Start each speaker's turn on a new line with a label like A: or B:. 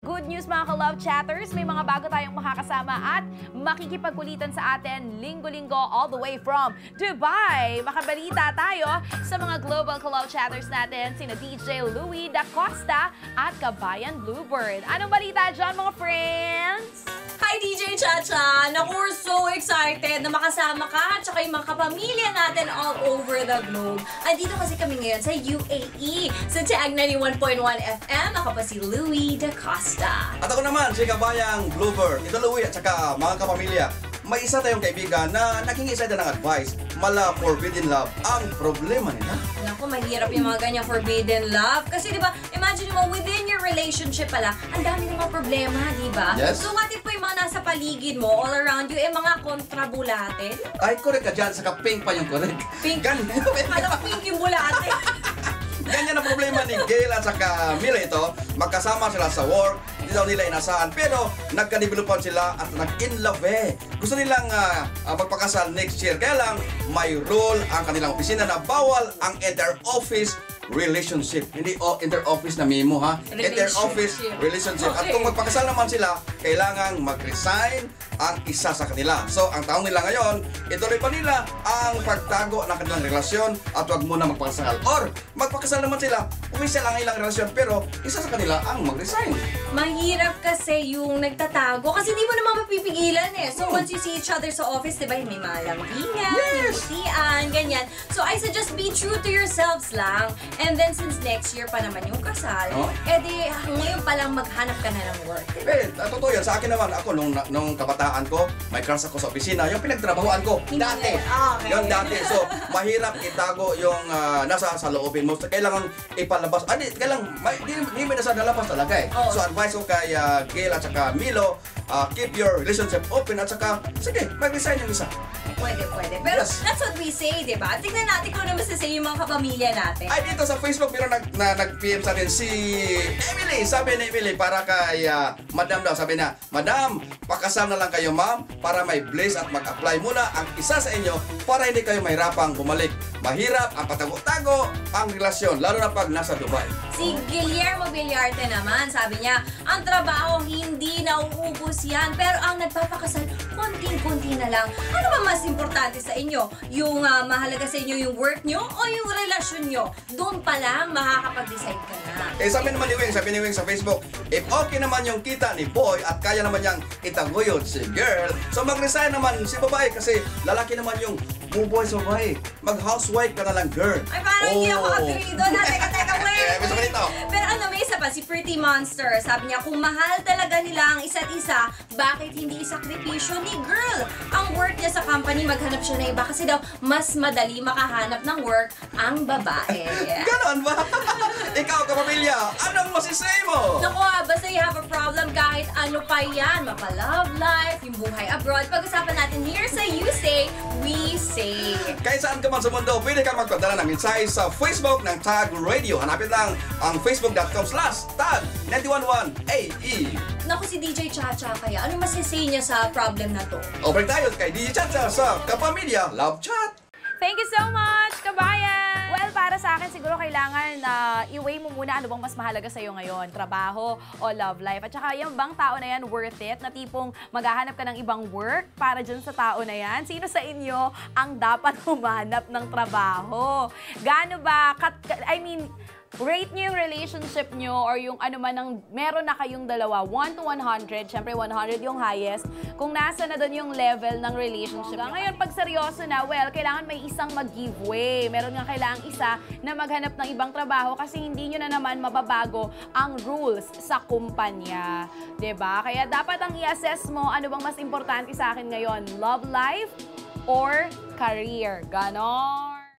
A: Good news mga ka-love chatters, may mga bago tayong makakasama at makikipagkulitan sa atin linggo-linggo all the way from Dubai. Makabalita tayo sa mga global ka-love chatters natin, sina DJ Louie Da Costa at Kabayan Bluebird. Anong balita dyan mga friends?
B: Hi DJ Chacha! Naku, we're so excited na makasama ka at saka yung mga kapamilya natin all over the globe. Andito kasi kami ngayon sa UAE, sa Tag 91.1 FM. Ako pa si Louie Da Costa.
C: At ako naman, si Kabayang Bluebird. Ito Louie at saka mga kapamilya. May isa tayong kaibigan na naging isa ng advice. Mala forbidden love ang problema nila.
B: Naku, mahirap yung mga ganyang forbidden love. Kasi diba, imagine mo, within your relationship pala, ang dami ng mga problema, diba?
C: Yes.
B: So what if po yung mga nasa paligid mo, all around you, mga kontrabulatin?
C: Ay, correct ka dyan. Saka pink pa yung correct.
B: Pink?
C: Ganyan.
B: Alam, pink yung bulate.
C: Ganyan ang problema ni Gail at saka Mila ito. Magkasama sila sa work, hindi daw nila inasahan. Pero nagka-developan sila at nag-in-love eh. Gusto nilang magpakasal next year. Kaya lang may rule ang kanilang opisina na bawal ang inter-office relationship. Hindi inter-office na memo ha. Inter-office relationship. At kung magpakasal naman sila, kailangang mag-resign ang isa sa kanila. So, ang taong nila ngayon, ituloy pa nila ang pagtago ng kanilang relasyon at wag muna magpakasal. Or, magpakasal naman sila, official ang ilang relasyon, pero isa sa kanila ang mag-resign.
B: Mahirap kasi yung nagtatago kasi hindi mo naman mapipigilan eh. So, once you see each other sa office, diba, may mga lambingan, may butian, ganyan. So, I suggest be true to yourselves lang. And then, since next year pa naman yung kasal, edi ngayon pa lang maghanap ka na ng work.
C: Eh, totoo yan. Sa akin naman, ako, nung kabataan ko, may crush ako sa opisina. Yung pinagtrabahoan ko, dati.
B: Okay.
C: Yung dati. So, mahirap itago yung nasa sa loobin mo. Kailangan ipalabas. Kailangan, hindi mo nasa lalabas talaga eh. So, advice ko kay Gail at saka Milo, keep your relationship open at saka, sige, mag-resign yung isa.
B: Pwede. Pero that's what we say, di ba? Tingnan natin kung ano masasay yung mga kapamilya natin.
C: Ay, dito sa Facebook, meron nag-PM sa atin si Emily. Sabi ni Emily, para kay Madam daw. Sabi na, Madam, pakasal na lang kayo, ma'am, para may bliss at mag-apply muna ang isa sa inyo para hindi kayo mahirapang bumalik. Mahirap ang patago-tago ang relasyon, lalo na pag nasa Dubai.
B: Si Guillermo Villarte naman, sabi niya, ang trabaho hindi nauubos yan, pero ang nagpapakasal, konting-konti na lang. Ano ba mas importante sa inyo? Yung mahalaga sa inyo yung work nyo o yung relasyon nyo? Doon pa lang makakapag-decide ka na.
C: Eh, sabi ni Wing sa Facebook, if okay naman yung kita ni boy at kaya naman niyang itaguyod si girl, so mag-resign naman si babae kasi lalaki naman yung buboy sa babae. Mag-housewife ka na lang, girl.
B: Ay, parang hindi ako agree doon. Teka, wait. Pero ano, may isa pa, si Pretty Monster. Sabi niya, kung mahal talaga nila ang isa't isa, bakit hindi isakripisyo ni girl ang work niya sa company, maghanap siya na iba kasi daw mas madali makahanap ng work ang babae.
C: Ganon ba? Ikaw, kapamilya, anong masisay mo?
B: Naku, basta you have a problem kahit ano pa yan, mapa-love life, yung buhay abroad, pag-usapan natin here sa You Say, We Say.
C: Kahit saan ka man sa mundo, pwede kang magpadala ng mensahe sa Facebook ng Tag Radio. Hanapin lang ang facebook.com/tag911AE.
B: Naku, si DJ Chacha kaya, ano masisay niya sa problem na to?
C: Over tayo kay DJ Chacha sa Kapamilya Love Chat.
A: Thank you so much, Kabayan! Well, para sa akin, siguro kailangan i-weigh mo muna ano bang mas mahalaga sa'yo ngayon, trabaho o love life. At saka yung bang tao na yan worth it, na tipong maghahanap ka ng ibang work para dyan sa tao na yan? Sino sa inyo ang dapat humanap ng trabaho? Gaano ba, rate nyo yung relationship nyo or yung ano man ang meron na kayong dalawa, 1 to 100, syempre 100 yung highest, kung nasa na doon yung level ng relationship nyo. Ngayon, pag seryoso na, well, kailangan may isang mag-giveaway. Meron nga kailangan isa na maghanap ng ibang trabaho kasi hindi nyo na naman mababago ang rules sa kumpanya. Diba? Kaya dapat ang i-assess mo ano bang mas importante sa akin ngayon, love life or career. Ganon.